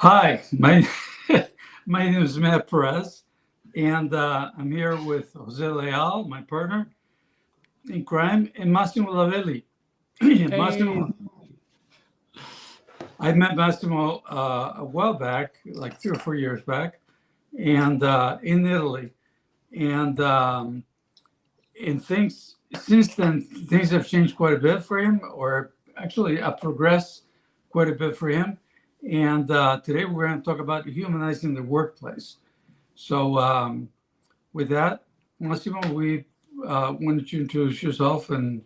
Hi, my name is Matt Perez, and I'm here with Jose Leal, my partner in crime, and Massimo Lavelli. Hey, Massimo, I met Massimo a while back, like 3 or 4 years back, and in Italy, and things since then things have changed quite a bit for him, or actually progressed quite a bit for him. And today we're going to talk about humanizing the workplace. So, with that, Massimo, we wanted you to introduce yourself and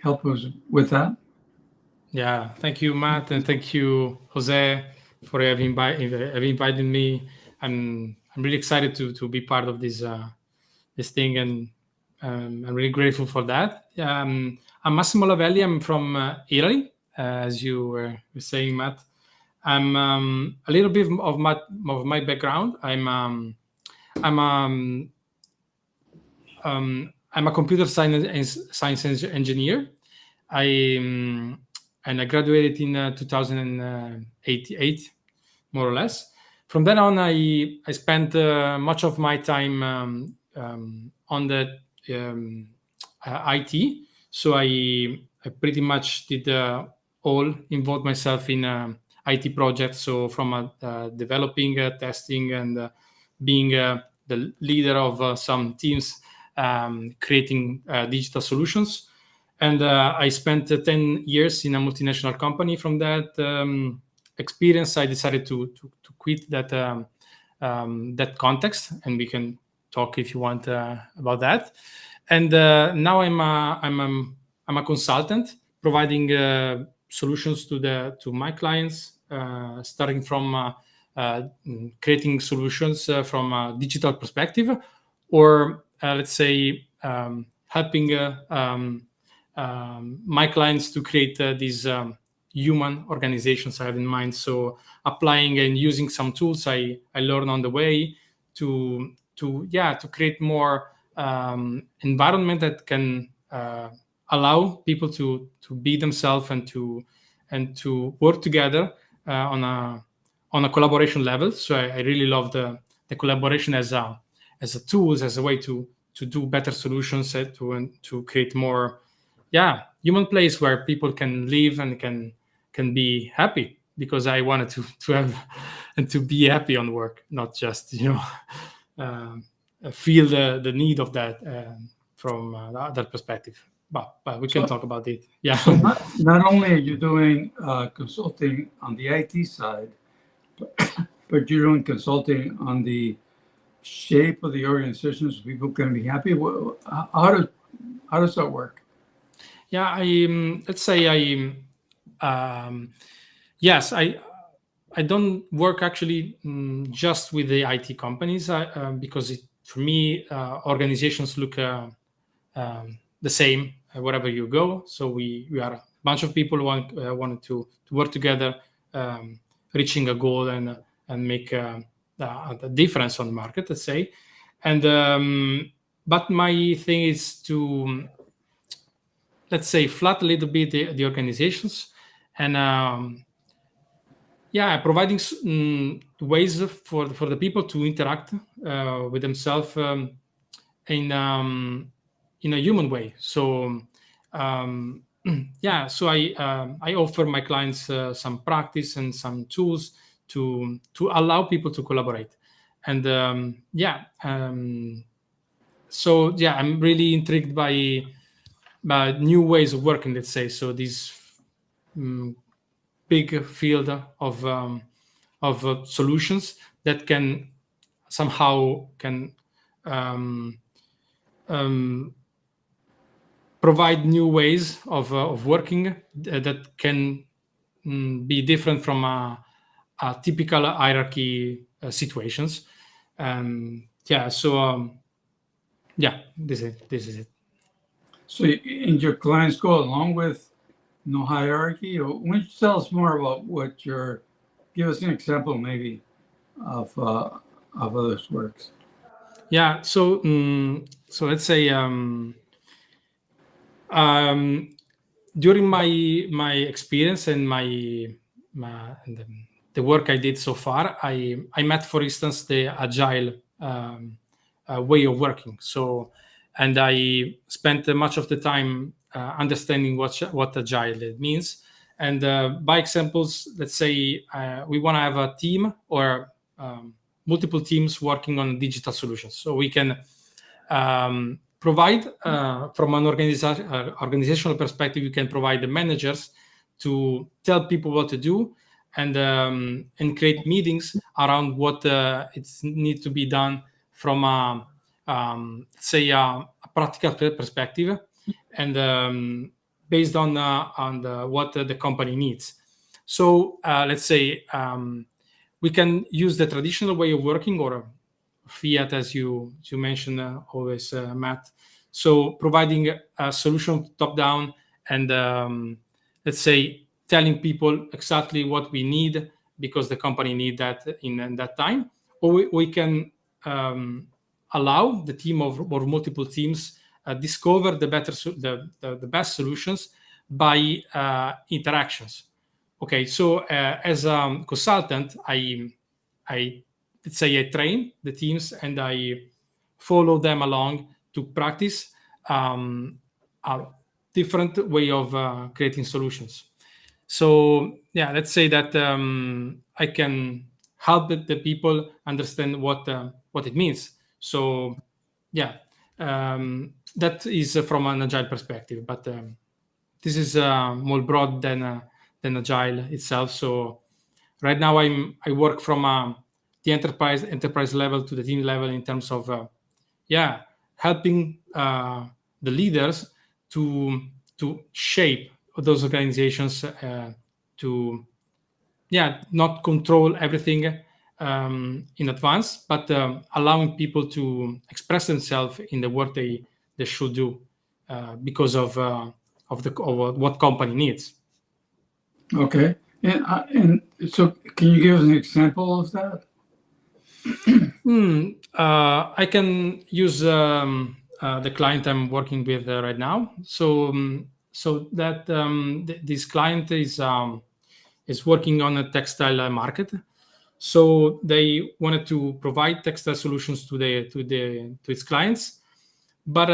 help us with that. yeah, thank you, Matt, and thank you, Jose, for having invited me. I'm really excited to be part of this thing, and I'm really grateful for that. I'm Massimo Lavelli. I'm from Italy, as you were saying, Matt. I'm a little bit of my background. I'm a computer science engineer. I graduated in 2008, more or less. From then on, I spent much of my time on the IT. So I pretty much did all involved myself in IT projects. So from developing, testing, and being the leader of some teams creating digital solutions. And I spent 10 years in a multinational company. From that experience, I decided to quit that context, and we can talk if you want about that. And now I'm a consultant providing solutions to my clients, starting from creating solutions from a digital perspective, or let's say helping my clients to create these human organizations I have in mind. So applying and using some tools I learned on the way to create more environment that can allow people to be themselves and to work together on a collaboration level. So I really love the collaboration as a tools, as a way to do better solutions, to create more human place where people can live and can be happy, because I wanted to have and to be happy on work, not just uh, feel the need of that from the other perspective. But we can So, talk about it. Yeah. so not only are you doing consulting on the IT side, but you're doing consulting on the shape of the organization so people can be happy. How does that work? Yeah, let's say um, yes, I don't work actually just with the IT companies, because for me, organizations look the same wherever you go. So we are a bunch of people who wanted to work together, reaching a goal and make a difference on the market, let's say. And but my thing is to, let's say, flat a little bit the organizations, and providing ways for the people to interact with themselves in in a human way. So so I offer my clients some practice and some tools to allow people to collaborate. And I'm really intrigued by new ways of working, let's say. So this um, big field of solutions that can somehow can um, um, provide new ways of working that can be different from a typical hierarchy situations. This is it. So, and your clients go along with no hierarchy? Or why don't you tell us more about what your? Give us an example, maybe, of how this works. So let's say during my experience and my and the work I did so far, I met, for instance, the agile way of working. So, and I spent much of the time understanding what agile means. And by examples, let's say we want to have a team or multiple teams working on digital solutions. So we can provide, from an organizational perspective, you can provide the managers to tell people what to do, and create meetings around what it needs to be done from say a practical perspective, and based on what the company needs. So let's say we can use the traditional way of working, or fiat, as you mentioned always, Matt. So providing a solution top down, and let's say telling people exactly what we need because the company need that in that time, or we can allow the team or multiple teams discover the best solutions by interactions. Okay, so as a consultant, I let's say I train the teams and I follow them along to practice a different way of creating solutions. So yeah, let's say that I can help the people understand what it means. So yeah, that is from an agile perspective, but this is more broad than agile itself. So right now I work from the enterprise level to the team level in terms of helping the leaders to shape those organizations, to not control everything in advance, but allowing people to express themselves in the work they should do because of what company needs. Okay. And so can you give us an example of that? I can use the client I'm working with right now. So that this client is working on a textile market. So they wanted to provide textile solutions to its clients, but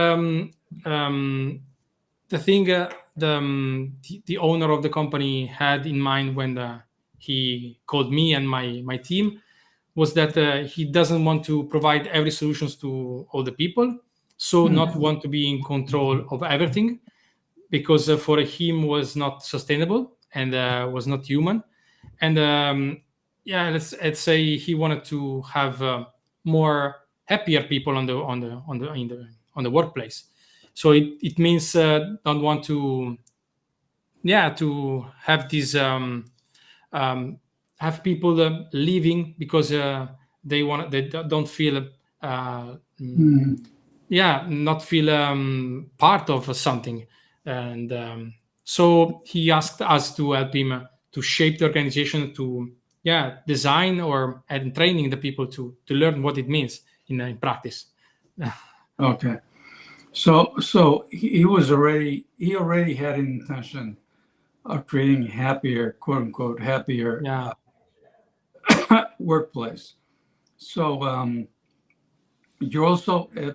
the thing the owner of the company had in mind when he called me and my team was that he doesn't want to provide every solutions to all the people, so not want to be in control of everything, because for him was not sustainable and was not human. And let's say he wanted to have more happier people on the workplace. So it means don't want to have these have people leaving because they don't feel not feel part of something. And so he asked us to help him to shape the organization, to design or and training the people to learn what it means in practice. Okay. So he already had an intention of creating happier, quote unquote, happier workplace. So you're also a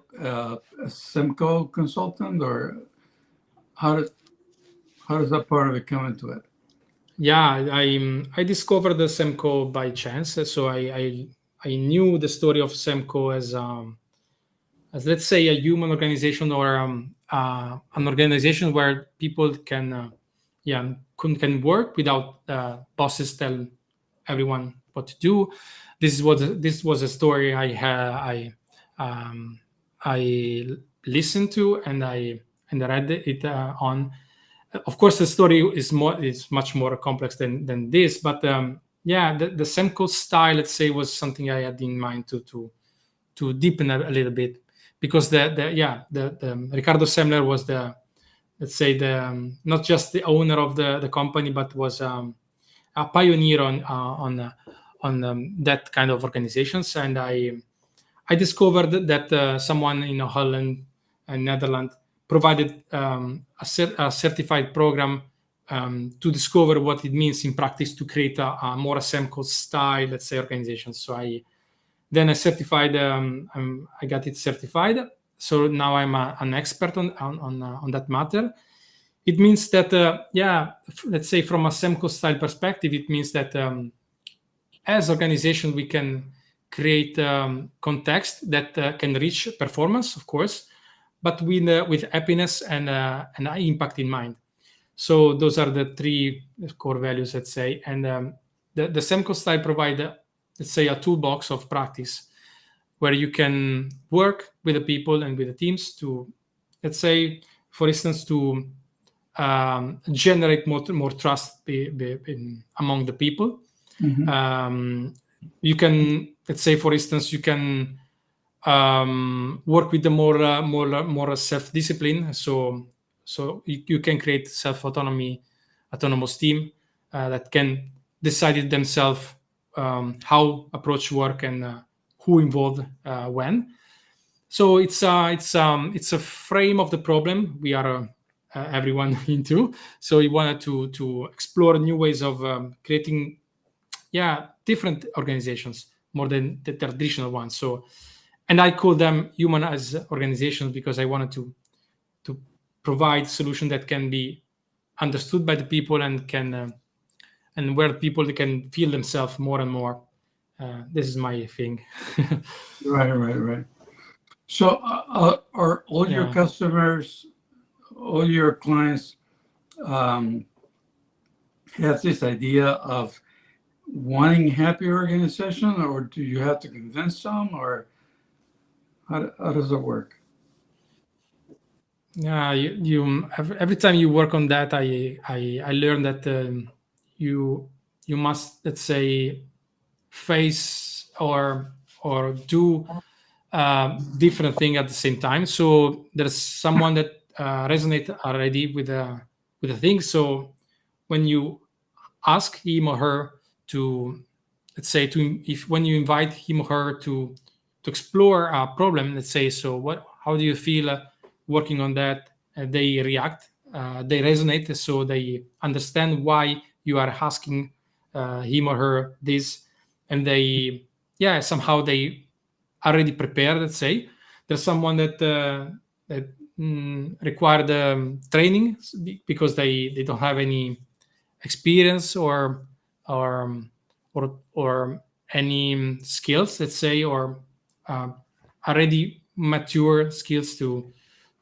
Simco consultant, or how does that part of it come into it? Yeah, I discovered the Semco by chance. So I knew the story of Semco as let's say a human organization, or an organization where people can work without bosses tell everyone what to do. This was a story I listened to, and I read it on. Of course, the story is much more complex than this, but the Semco style, let's say, was something I had in mind to deepen a little bit, because the Ricardo Semler was let's say not just the owner of the company, but was a pioneer on that kind of organizations. And I discovered that someone in Holland and Netherlands provided a certified program to discover what it means in practice to create a more Semco style, let's say, organization. So I certified. I got it certified. So now I'm an expert on that matter. It means that let's say from a Semco style perspective, it means that as organization we can create context that can reach performance, of course, but with happiness and impact in mind. So those are the three core values, let's say. And the Semco style provide, let's say, a toolbox of practice where you can work with the people and with the teams to, let's say, for instance, to generate more trust among the people. Mhm. You can, let's say, for instance, you can work with the more self-discipline. So you can create autonomous team that can decide it themselves how approach work and who involved when. So it's a frame of the problem we are everyone into. So we wanted to explore new ways of creating different organizations more than the traditional ones. So, and I call them humanized organizations because I wanted to provide solutions that can be understood by the people and can and where people can feel themselves more and more. This is my thing. Right. So are all your customers, all your clients have this idea of wanting happy organization, or do you have to convince them, or how does it work? Yeah, you every time you work on that, I learned that you must, let's say, face or do different thing at the same time. So there's someone that resonate already with the thing. So when you ask him or her to, let's say, when you invite him or her to explore a problem, let's say, so how do you feel working on that? They react, they resonate, so they understand why you are asking him or her this, and they somehow they already prepared. Let's say there's someone that require the training because they don't have any experience or any skills, let's say, or already mature skills to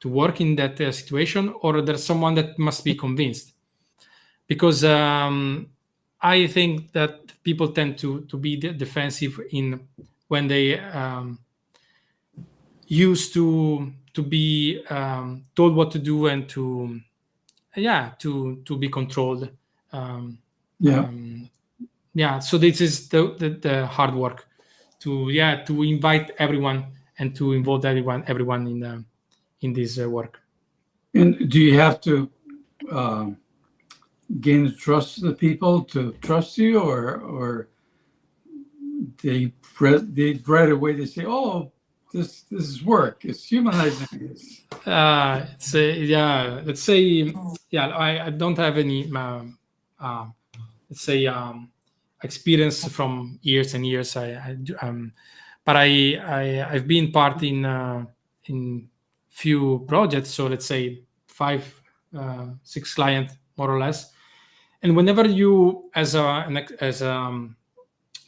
work in that situation, or there's someone that must be convinced, because I think that people tend to be defensive in when they used to be told what to do and to be controlled. So this is the hard work to invite everyone and to involve everyone in this work. And do you have to gain the trust of the people to trust you, or they right away they say, "Oh, this is work. It's humanizing." Let's say I don't have any let's say experience from years and years. But I've been part in few projects. So let's say 5, 6 clients more or less. And whenever you, as let's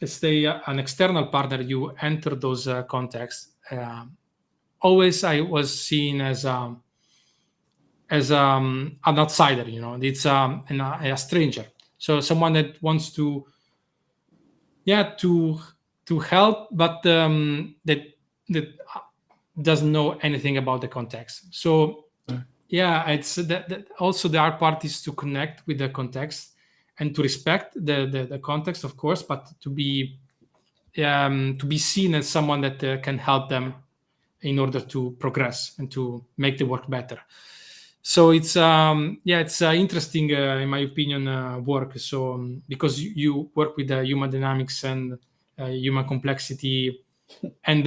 say an external partner, you enter those contexts. Always I was seen as an outsider. It's a stranger. So someone that wants to help, but that doesn't know anything about the context. So it's that also the hard part is to connect with the context and to respect the context, of course, but to be seen as someone that can help them in order to progress and to make the work better. So it's interesting, in my opinion, work. So because you work with human dynamics and human complexity, and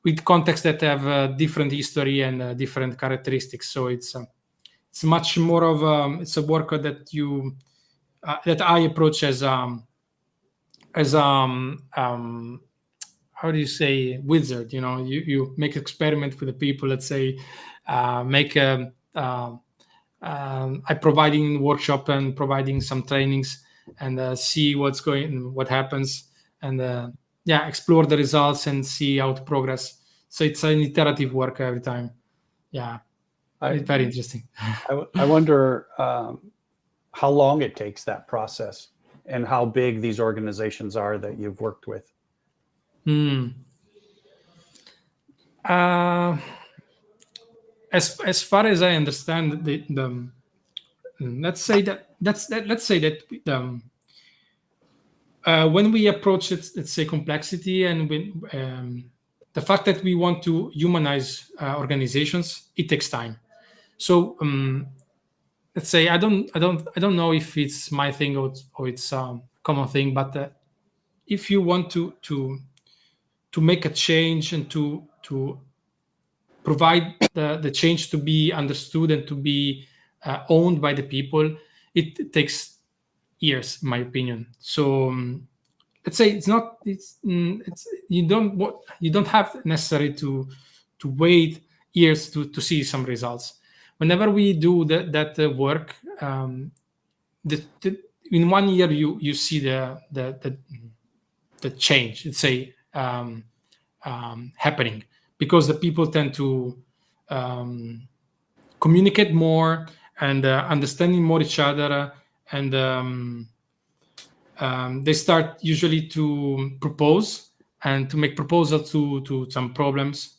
with contexts that have different history and different characteristics. So it's it's much more of it's a work that you that I approach as how do you say, wizard? You make experiment with the people. Let's say make a I providing workshop and providing some trainings and see what happens, and explore the results and see how to progress. So it's an iterative work every time. Yeah, it's very interesting. I wonder how long it takes, that process, and how big these organizations are that you've worked with. As far as I understand, let's say that when we approach it, let's say complexity, and when the fact that we want to humanize organizations, it takes time. So let's say I don't know if it's my thing or it's a common thing, but if you want to make a change and to provide the change to be understood and to be owned by the people, it takes years, in my opinion. So let's say you don't have necessary to wait years to see some results. Whenever we do that work, in 1 year you see the change, let's say, happening, because the people tend to communicate more and understanding more each other, and they start usually to propose and to make proposals to some problems,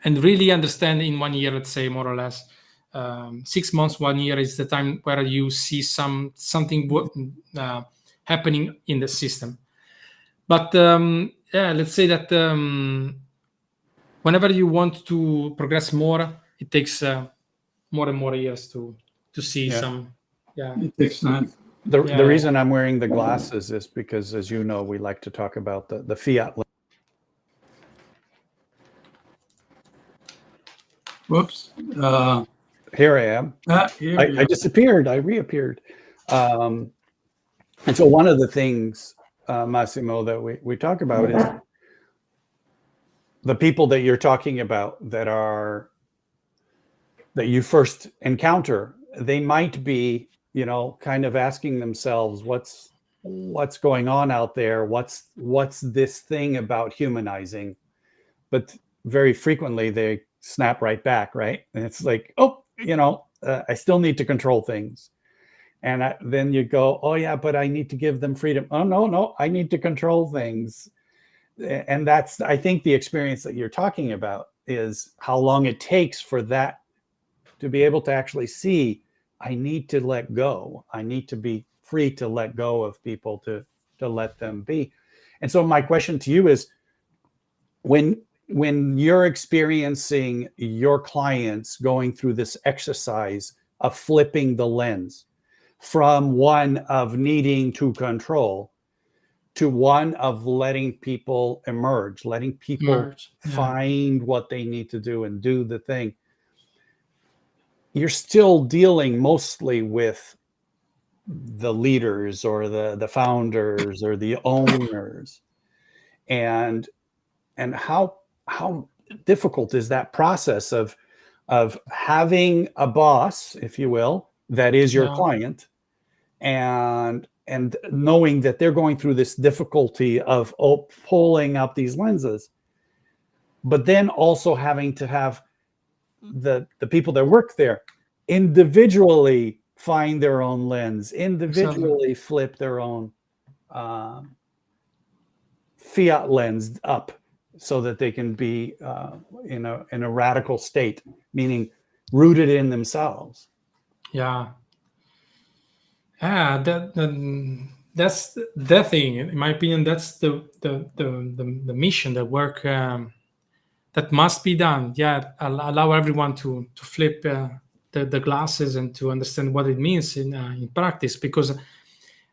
and really understand in 1 year, let's say, more or less. 6 months, 1 year is the time where you see something happening in the system. But let's say that whenever you want to progress more, it takes more and more years to see some. Yeah, it takes time. The reason I'm wearing the glasses is because, as you know, we like to talk about the fiat. Whoops. Here I am. I disappeared. I reappeared. And so one of the things, Massimo, that we talk about is the people that you're talking about that you first encounter. They might be, kind of asking themselves, what's going on out there? What's this thing about humanizing? But very frequently they snap right back, right? And it's like, I still need to control things. And then you go, oh yeah, but I need to give them freedom. Oh no, I need to control things. And that's, I think, the experience that you're talking about is how long it takes for that to be able to actually see, I need to let go. I need to be free to let go of people, to let them be. And so my question to you is, when you're experiencing your clients going through this exercise of flipping the lens from one of needing to control to one of letting people emerge, letting people find what they need to do and do the thing, you're still dealing mostly with the leaders or the founders or the owners. And how difficult is that process of having a boss, if you will, that is your client, and knowing that they're going through this difficulty of pulling up these lenses, but then also having to have the people that work there individually find their own lens, individually flip their own fiat lens up, so that they can be in a radical state, meaning rooted in themselves. That's the thing. In my opinion, that's the mission, the work that must be done. Allow everyone to flip the glasses and to understand what it means in practice. Because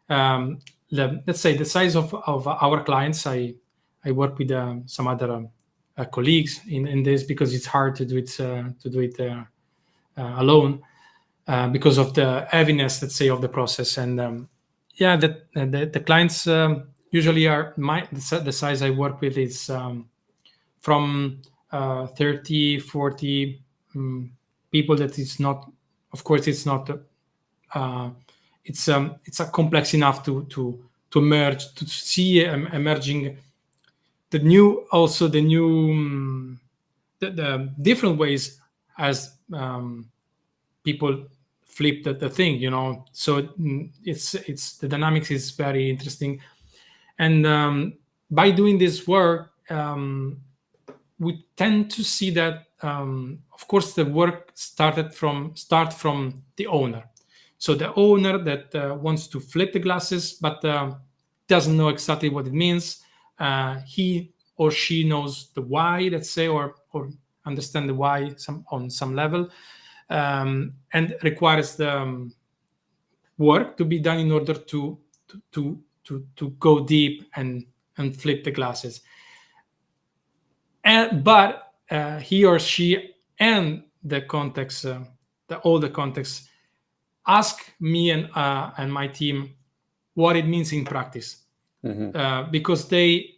let's say the size of our clients, I work with some other colleagues in this, because it's hard to do it alone because of the heaviness, let's say, of the process. And the clients usually are the size I work with is from 30, 40 people. That is not, of course, it's not. It's a complex enough to merge, to see emerging the different ways as people flip the thing, so it's the dynamics is very interesting. And by doing this work, we tend to see that of course the work start from the owner. So the owner that wants to flip the glasses but doesn't know exactly what it means. He or she knows the why, let's say, or understand the why on some level, and requires the work to be done in order to go deep and flip the glasses. But he or she and the context, all the context, ask me and my team what it means in practice, because they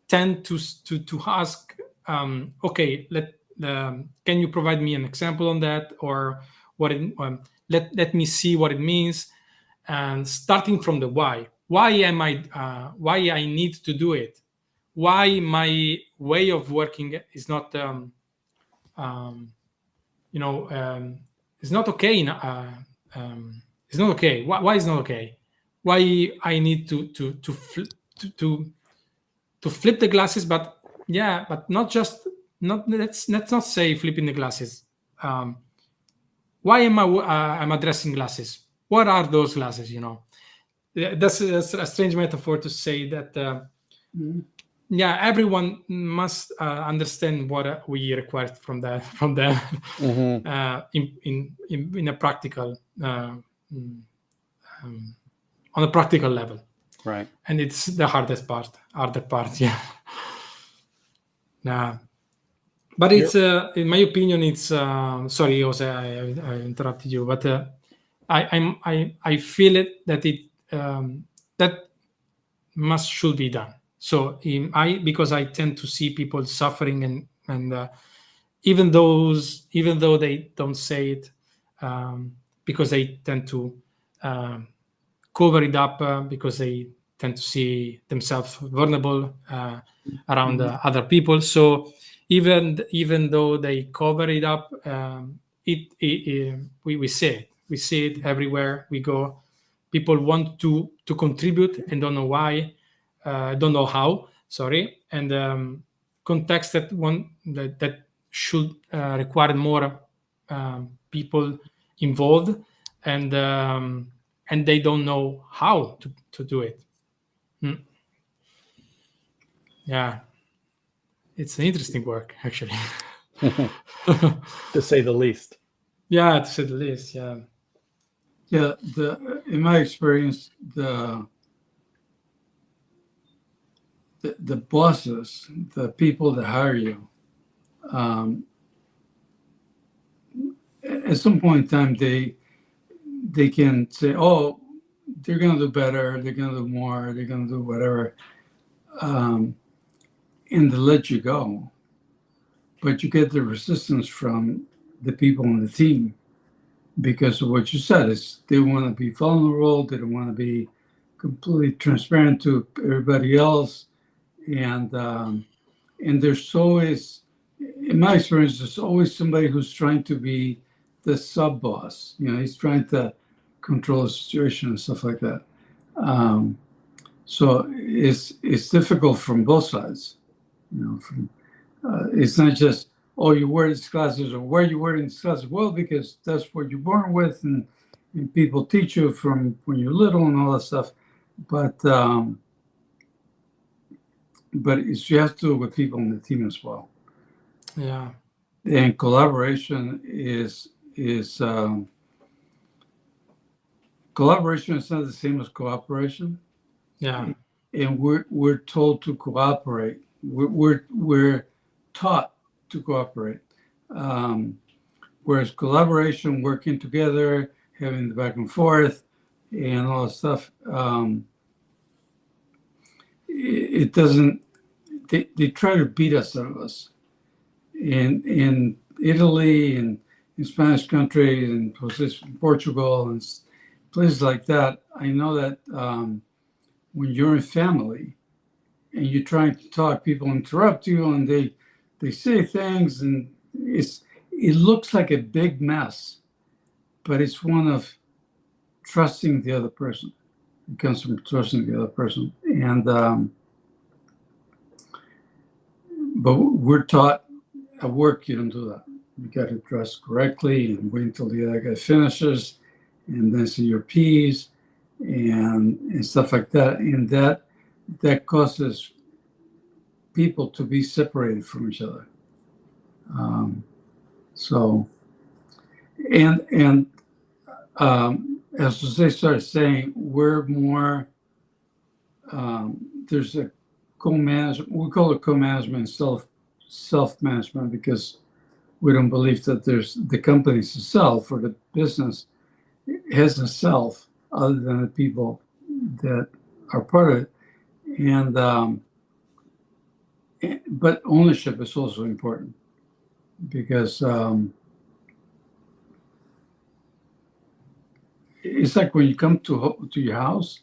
tend to ask, okay, can you provide me an example on that, or what let me see what it means, and starting from the why I need to do it, why my way of working is not it's not okay. It's not okay. Why is not okay? Why I need to flip the glasses? But not just let's not say flipping the glasses. Why am I'm addressing glasses? What are those glasses? That's a strange metaphor to say that. Everyone must understand what we require from them in a practical on a practical level, right? And it's the hardest part. But it's in my opinion, it's sorry, Jose, I interrupted you, but I feel it that that should be done. So because I tend to see people suffering, and even though they don't say it, because they tend to cover it up, because they tend to see themselves vulnerable around other people. So even though they cover it up, we see it everywhere we go. People want to contribute and don't know why. Don't know how. Sorry, and context that should require more people involved, and they don't know how to do it. Yeah, it's an interesting work, actually. To say the least. Yeah, to say the least. Yeah. Yeah. In my experience, the bosses, the people that hire you, at some point in time, they can say, "Oh, they're going to do better. They're going to do more. They're going to do whatever," and they let you go. But you get the resistance from the people on the team because of what you said. Is they want to be vulnerable. They don't want to be completely transparent to everybody else. And there's always, in my experience, there's always somebody who's trying to be the sub boss. He's trying to control the situation and stuff like that. So it's difficult from both sides. It's not just, oh, you wear these glasses, or where you wearing these glasses. Well, because that's what you're born with, and people teach you from when you're little and all that stuff. But you have to do it with people in the team as well. Yeah. And collaboration is collaboration is not the same as cooperation. Yeah. And we're told to cooperate. We're taught to cooperate. We're Whereas collaboration, working together, having the back and forth, and all that stuff, it doesn't. They try to beat us out of us. In Italy and in Spanish countries and Portugal and places like that, I know that when you're in family and you're trying to talk, people interrupt you and they say things, and it looks like a big mess, but it's one of trusting the other person. It comes from trusting the other person. And but we're taught at work you don't do that. You got to dress correctly and wait until the other guy finishes, and then say your P's and stuff like that. And that causes people to be separated from each other. As Jose started saying, we're more. There's a co-management. We call it co-management, self-management, because we don't believe that there's the company's a self, or the business has a self other than the people that are part of it. And but ownership is also important, because it's like when you come to your house,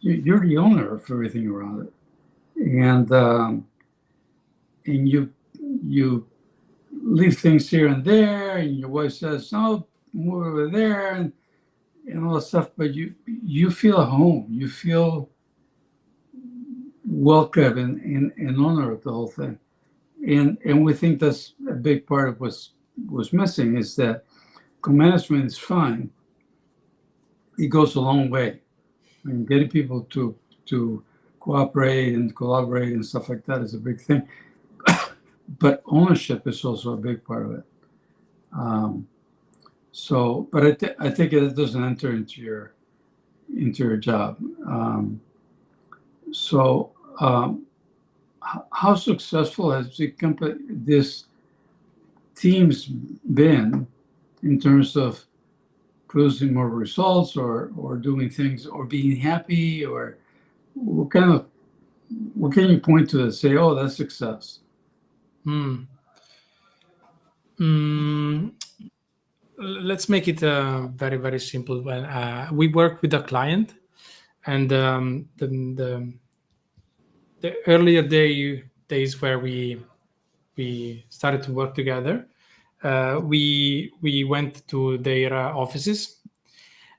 you're the owner of everything around it, and you leave things here and there, and your wife says, "No, move over there," and all that stuff. But you feel at home. You feel welcome and owner of the whole thing. And we think that's a big part of what's missing, is that co-management is fine. It goes a long way. I mean, getting people to cooperate and collaborate and stuff like that is a big thing. But ownership is also a big part of it. But I think it doesn't enter into your job. How successful has this team's been in terms of producing more results, or doing things, or being happy, or what can you point to that say, oh, that's success? Let's make it very, very simple. When we work with a client, and the earlier days where we started to work together, we went to their offices,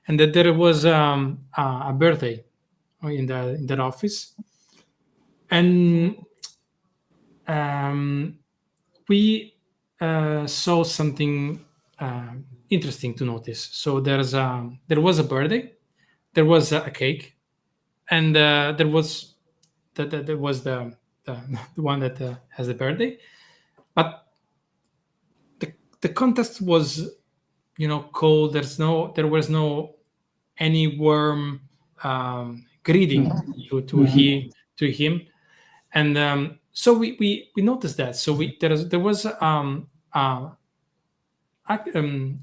and that there was a birthday in that office, and we saw something interesting to notice. So there was a birthday, there was a cake, and there was the one that has the birthday, but the context was, cold. There was no any warm greeting to him, and so we noticed that. So there was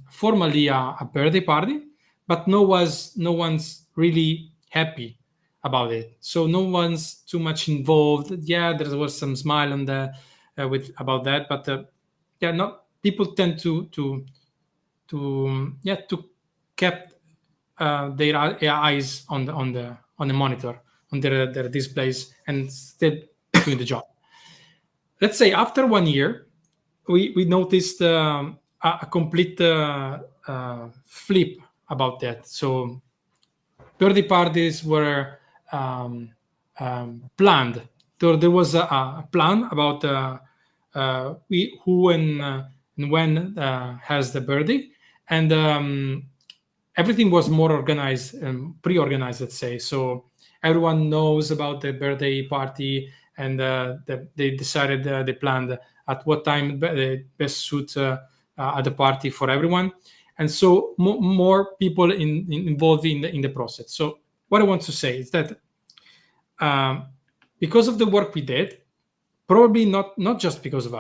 formally a birthday party, but no one's really happy about it. So no one's too much involved. Yeah, there was some smile on the about that, but not people tend to keep their eyes on the monitor, on their displays, and still doing the job. Let's say after 1 year, we noticed a complete flip about that. So birthday parties were planned. There was a plan about who and when has the birthday, and everything was more organized and pre-organized, let's say. So everyone knows about the birthday party, and they decided, they planned at what time best suits at the party for everyone, and so more people involved in the process. So what I want to say is that because of the work we did, probably not just because of us,